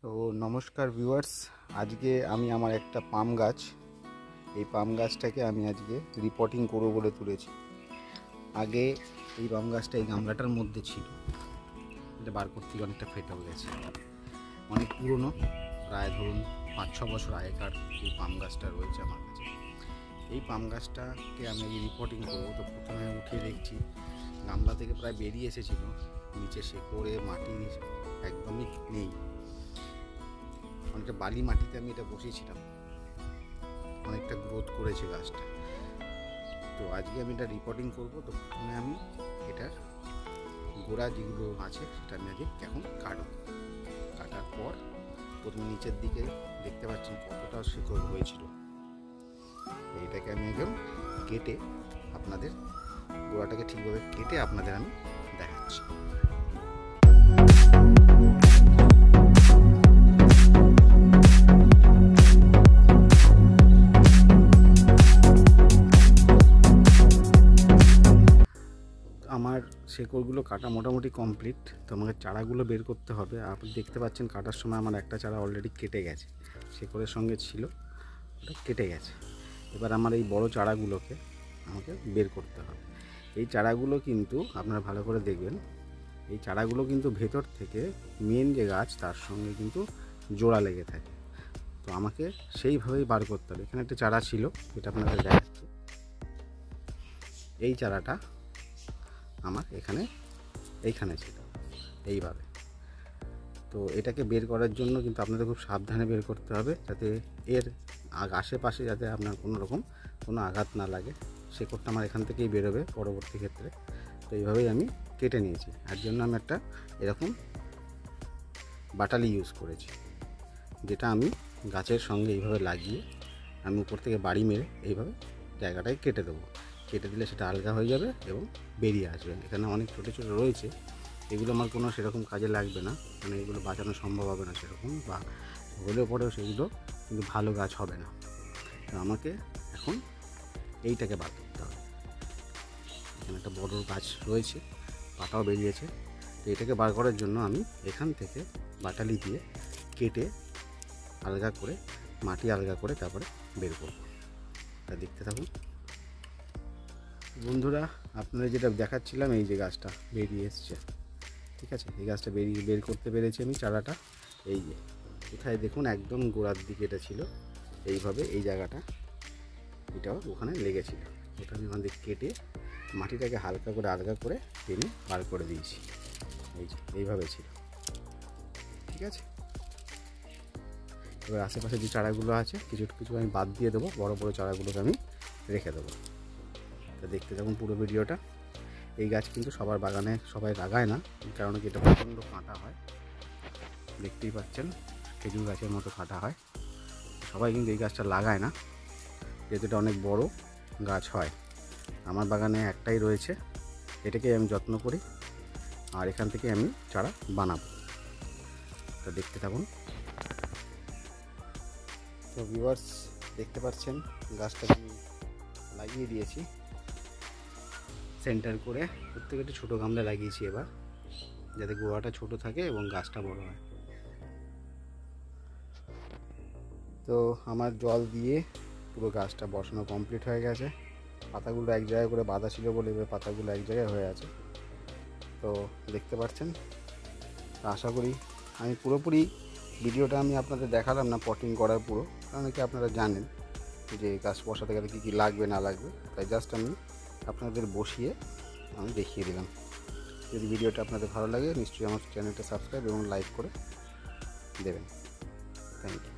তো নমস্কার ভিউয়ার্স, আজকে আমি আমার একটা পাম গাছ, এই পাম গাছটাকে আমি আজকে রিপোর্টিং করবো বলে তুলেছি। আগে এই পাম গাছটা এই গামলাটার মধ্যে ছিল, এটা বার করতে অনেকটা ফেটেও গেছে, অনেক পুরনো, প্রায় ধরুন 5-6 বছর আগেকার এই পাম গাছটা রয়েছে আমার কাছে। এই পাম গাছটাকে আমি রিপোর্টিং করবো। তো প্রথমে উঠিয়ে দেখছি গামলা থেকে প্রায় বেরিয়ে এসেছিল, নিচে শেকড়ে মাটি একদমই নেই, অনেকটা বালি মাটিতে আমি এটা বসিয়েছিলাম, অনেকটা গ্রোথ করেছে গাছটা। তো আজকে আমি এটা রিপোর্টিং করব। তো প্রথমে আমি এটার গোড়া যেগুলো আছে সেটা আমি আজকে এখন কাটার পর প্রথমে নিচের দিকে দেখতে পাচ্ছেন কতটা শিকড় হয়েছিল, এইটাকে আমি একদম কেটে আপনাদের গোড়াটাকে ঠিকভাবে কেটে আপনাদের আমি দেখাচ্ছি। আমার শেকড়গুলো কাটা মোটামুটি কমপ্লিট। তো আমাকে চারাগুলো বের করতে হবে। আপনি দেখতে পাচ্ছেন কাটার সময় আমার একটা চারা অলরেডি কেটে গেছে, শেকড়ের সঙ্গে ছিল, ওটা কেটে গেছে। এবার আমার এই বড় চারাগুলোকে আমাকে বের করতে হবে। এই চারাগুলো কিন্তু আপনারা ভালো করে দেখবেন, এই চারাগুলো কিন্তু ভেতর থেকে মেন যে গাছ তার সঙ্গে কিন্তু জোড়া লেগে থাকে। তো আমাকে সেইভাবেই বার করতে হবে। এখানে একটা চারা ছিল, যেটা আপনাদের দেখাচ্ছি, এই চারাটা আমার এইখানে ছিল এইভাবে। তো এটাকে বের করার জন্য কিন্তু আপনাদের খুব সাবধানে বের করতে হবে, যাতে এর আশেপাশে যাতে আপনার কোনো আঘাত না লাগে। শেকড়টা আমার এখান থেকেই বেরোবে পরবর্তী ক্ষেত্রে। তো এইভাবেই আমি কেটে নিয়েছি। আর জন্য আমি একটা এরকম বাটালি ইউজ করেছি, যেটা আমি গাছের সঙ্গে এইভাবে লাগিয়ে আমি উপর থেকে বাড়ি মেরে এইভাবে জায়গাটায় কেটে দেবো। কেটে দিলে সেটা আলগা হয়ে যাবে এবং বেরিয়ে আসবে। এখানে অনেক ছোটো ছোটো রয়েছে, এগুলো আমার কোনো সেরকম কাজে লাগবে না, মানে এগুলো বাঁচানো সম্ভব হবে না সেরকম, বা হলেও পরেও সেগুলো কিন্তু ভালো গাছ হবে না। তো আমাকে এখন এইটাকে বার করতে হবে। এখানে একটা বড় গাছ রয়েছে, পাতাও বেরিয়েছে। তো এটাকে বার করার জন্য আমি এখান থেকে বাটালি দিয়ে কেটে আলগা করে, মাটি আলগা করে তারপরে বের করব। তা দেখতে থাকুন বন্ধুরা। আপনারা যেটা দেখাচ্ছিলাম, এই যে গাছটা বেরিয়ে এসছে, ঠিক আছে, এই গাছটা বের করতে পেরেছি আমি চারাটা। এই যে কোথায় দেখুন একদম গোড়ার দিকে এটা ছিল, এইভাবে এই জায়গাটা এটাও ওখানে লেগেছিল, ওটা আমি ওখান থেকে কেটে মাটিটাকে হালকা করে আলগা করে টেনে বার করে দিয়েছি। এই যে এইভাবে ছিল, ঠিক আছে। এবার আশেপাশে যে চারাগুলো আছে কিছু কিছু আমি বাদ দিয়ে দেবো, বড় বড় চারাগুলোকে আমি রেখে দেবো। তো দেখতে থাকুন পুরো ভিডিওটা। এই গাছ কিন্তু সবার বাগানে সবাই লাগায় না, কারণ কি এটা প্রচণ্ড কাঁটা হয়, দেখতেই পাচ্ছেন খেজুর গাছের মতো কাঁটা হয়। সবাই কিন্তু এই গাছটা লাগায় না, যেহেতু এটা অনেক বড় গাছ হয়। আমার বাগানে একটাই রয়েছে, এটাকে আমি যত্ন করি, আর এখান থেকে আমি চারা বানাবো। তো দেখতে থাকুন। তো ভিউয়ার্স দেখতে পাচ্ছেন গাছটা আমি লাগিয়ে দিয়েছি সেন্টার করে, প্রত্যেকটা ছোটো গামলা লাগিয়েছি এবার, যাতে গোড়াটা ছোট থাকে এবং গাছটা বড় হয়। তো আমার জল দিয়ে পুরো গাছটা বসানো কমপ্লিট হয়ে গেছে। পাতাগুলো এক জায়গায় করে বাঁধা ছিল বলে এবার পাতাগুলো এক জায়গায় হয়ে আছে। তো দেখতে পাচ্ছেন, আশা করি আমি পুরোপুরি ভিডিওটা আমি আপনাদের দেখালাম না পটিং করার পুরো, কারণ কি আপনারা জানেন যে গাছ বসাতে গেলে কী কী লাগবে না লাগবে, তাই জাস্ট আমি আপনাদের বসিয়ে আমি দেখিয়ে দিলাম। যদি ভিডিওটা আপনাদের ভালো লাগে নিশ্চয়ই আমার চ্যানেলটা সাবস্ক্রাইব এবং লাইক করে দেবেন। Thank you.